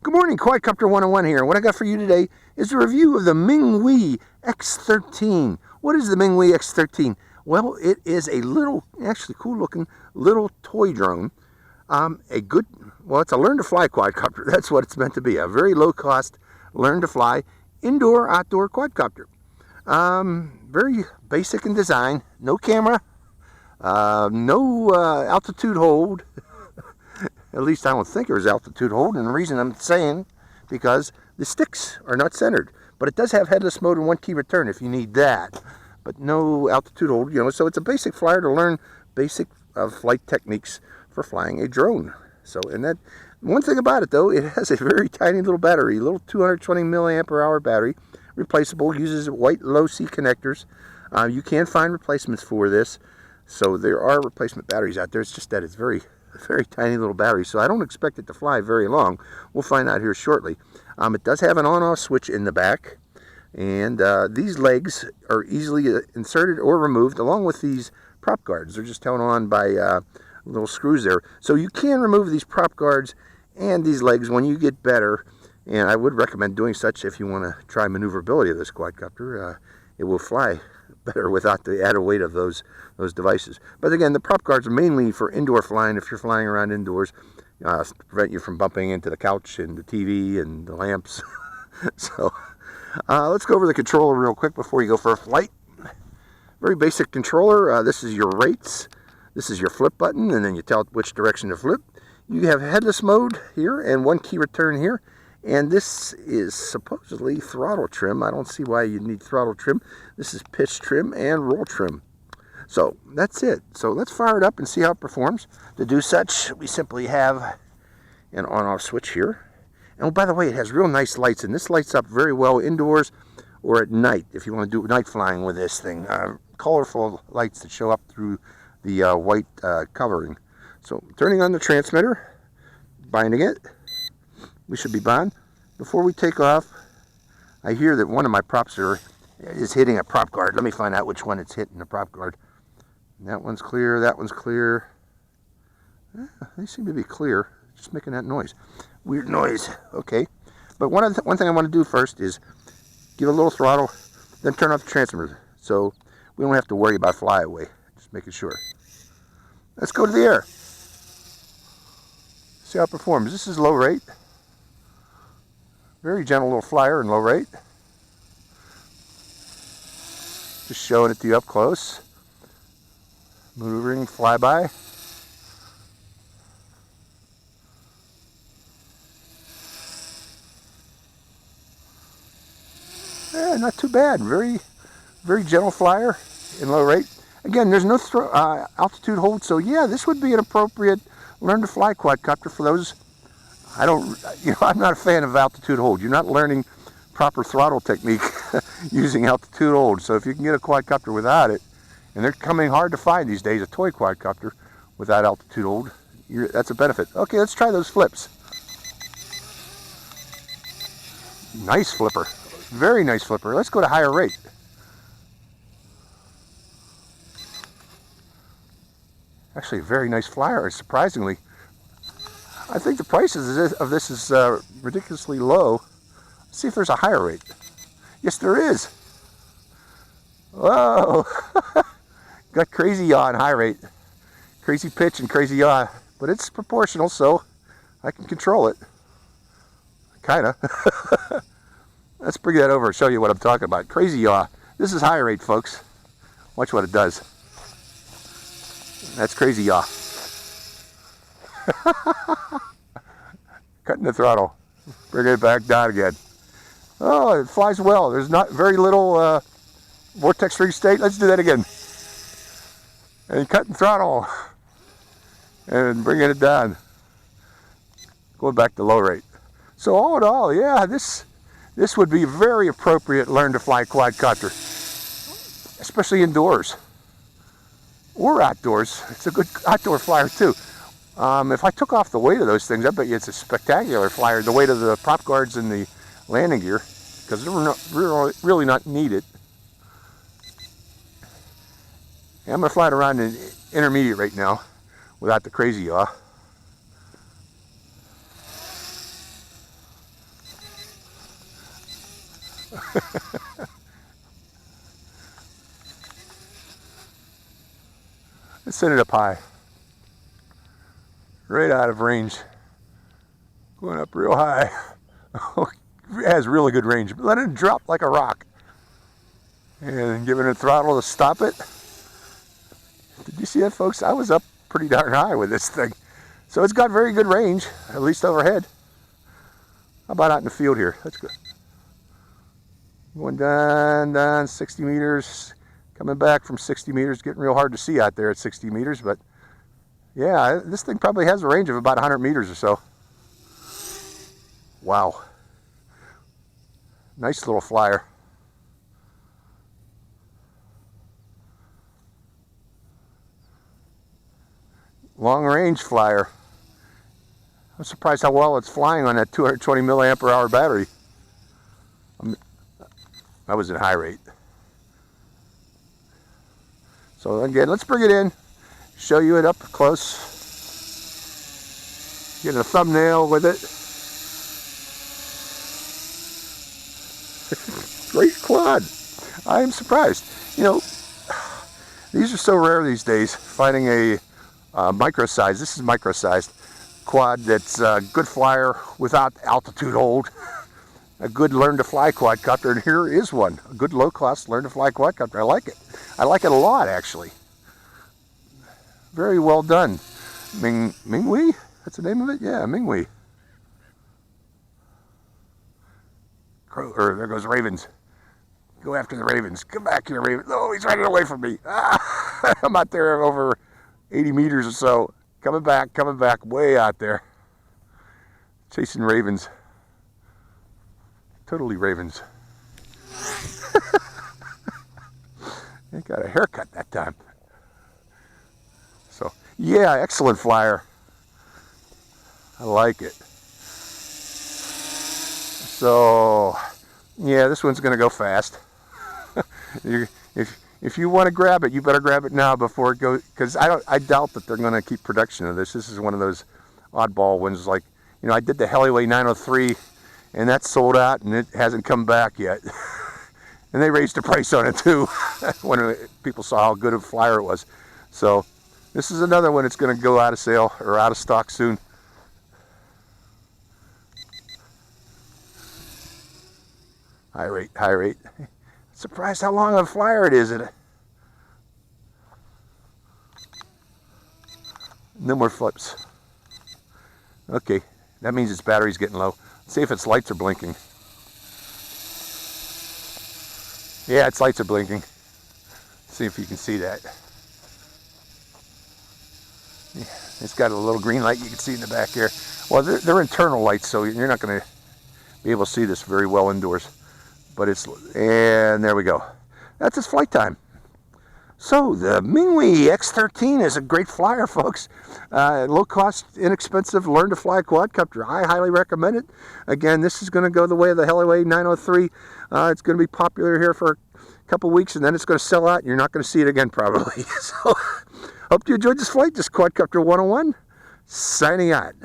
Good morning, Quadcopter 101 here. What I got for you today is a review of the Ming Wei X13. What is the Ming Wei X13? Well, it is a little, actually cool looking little toy drone. It's a learn to fly quadcopter. That's what it's meant to be. A very low cost, learn to fly, indoor, outdoor quadcopter. Very basic in design. No camera, no altitude hold. At least I don't think there's altitude hold, and the reason I'm saying, because the sticks are not centered. But it does have headless mode and one key return if you need that. But no altitude hold, so it's a basic flyer to learn basic flight techniques for flying a drone. So, and that, one thing about it though, it has a very tiny little battery, a little 220 milliampere hour battery, replaceable, uses white low C connectors. You can find replacements for this. So there are replacement batteries out there. It's just that it's very tiny little battery, so I don't expect it to fly very long. We'll find out here shortly. It does have an on-off switch in the back, and these legs are easily inserted or removed along with these prop guards. They're just held on by little screws there. So you can remove these prop guards and these legs when you get better, and I would recommend doing such if you want to try maneuverability of this quadcopter. It will fly better without the added weight of those devices. But again, the prop guards are mainly for indoor flying. If you're flying around indoors, to prevent you from bumping into the couch and the TV and the lamps. So let's go over the controller real quick before you go for a flight. Very basic controller. This is your rates. This is your flip button, and then you tell it which direction to flip. You have headless mode here and one key return here. And this is supposedly throttle trim. I don't see why you'd need throttle trim. This is pitch trim and roll trim. So that's it. So let's fire it up and see how it performs. To do such, we simply have an on-off switch here. And by the way, it has real nice lights, and this lights up very well indoors or at night if you want to do night flying with this thing. Colorful lights that show up through the white covering. So turning on the transmitter, binding it. We should be bound. Before we take off, I hear that one of my props is hitting a prop guard. Let me find out which one it's hitting the prop guard. That one's clear, that one's clear. They seem to be clear, just making that noise. Weird noise, okay. But one thing I want to do first is give a little throttle, then turn off the transmitter. So we don't have to worry about flyaway, just making sure. Let's go to the air. See how it performs. This is low rate. Very gentle little flyer in low rate. Just showing it to you up close. Maneuvering flyby. Yeah, not too bad. Very gentle flyer in low rate. Again, there's no altitude hold, so yeah, this would be an appropriate learn to fly quadcopter for those. I'm not a fan of altitude hold. You're not learning proper throttle technique using altitude hold. So if you can get a quadcopter without it, and they're coming hard to find these days, a toy quadcopter without altitude hold, that's a benefit. Okay, let's try those flips. Nice flipper. Very nice flipper. Let's go to higher rate. Actually, a very nice flyer, surprisingly. I think the price of this is ridiculously low. Let's see if there's a higher rate. Yes, there is. Whoa! Got crazy yaw and high rate. Crazy pitch and crazy yaw. But it's proportional, so I can control it. Kinda. Let's bring that over and show you what I'm talking about. Crazy yaw. This is high rate, folks. Watch what it does. That's crazy yaw. Cutting the throttle, bringing it back down again. Oh, it flies well. There's not very little vortex free state. Let's do that again. And cutting throttle and bringing it down. Going back to low rate. So all in all, yeah, this would be a very appropriate learn to fly quadcopter, especially indoors or outdoors. It's a good outdoor flyer too. If I took off the weight of those things, I bet you it's a spectacular flyer. The weight of the prop guards and the landing gear, because they're really not needed. And I'm going to fly it around in intermediate right now without the crazy yaw. Let's send it up high. Right out of range. Going up real high. It has really good range. Let it drop like a rock. And giving it throttle to stop it. Did you see that, folks? I was up pretty darn high with this thing. So it's got very good range, at least overhead. How about out in the field here? That's good. Going down 60 meters. Coming back from 60 meters. Getting real hard to see out there at 60 meters. But yeah, this thing probably has a range of about 100 meters or so. Wow. Nice little flyer. Long range flyer. I'm surprised how well it's flying on that 220 milliampere hour battery. That was at high rate. So again, let's bring it in, show you it up close. Get a thumbnail with it. Great quad. I am surprised. You know, these are so rare these days, finding a micro-sized, this is micro-sized quad that's a good flyer without altitude hold. A good learn-to-fly quadcopter, and here is one. A good low-cost learn-to-fly quadcopter. I like it. I like it a lot, actually. Very well done. Ming Wei? That's the name of it? Yeah, Ming Wei. There goes Ravens. Go after the Ravens. Come back here, Ravens. Oh, he's running away from me. Ah, I'm out there over 80 meters or so. Coming back, way out there. Chasing Ravens. Totally Ravens. He got a haircut that time. So, yeah, excellent flyer. I like it. So, yeah, this one's going to go fast. If you want to grab it, you better grab it now before it goes, because I doubt that they're going to keep production of this. This is one of those oddball ones, like, you know, I did the Headless 903, and that's sold out, and it hasn't come back yet. And they raised the price on it too, when people saw how good a flyer it was. So, this is another one that's going to go out of sale, or out of stock soon. High rate, high rate. Surprised how long of a flyer it is. No more flips. Okay, that means its battery's getting low. Let's see if its lights are blinking. Yeah, its lights are blinking. Let's see if you can see that. Yeah, it's got a little green light you can see in the back here. Well, they're internal lights, so you're not going to be able to see this very well indoors. But and there we go. That's its flight time. So the Ming Wei X13 is a great flyer, folks. Low cost, inexpensive, learn to fly quadcopter. I highly recommend it. Again, this is going to go the way of the Headless 903. It's going to be popular here for a couple weeks, and then it's going to sell out, and you're not going to see it again probably. So hope you enjoyed this flight. This is Quadcopter 101, signing out.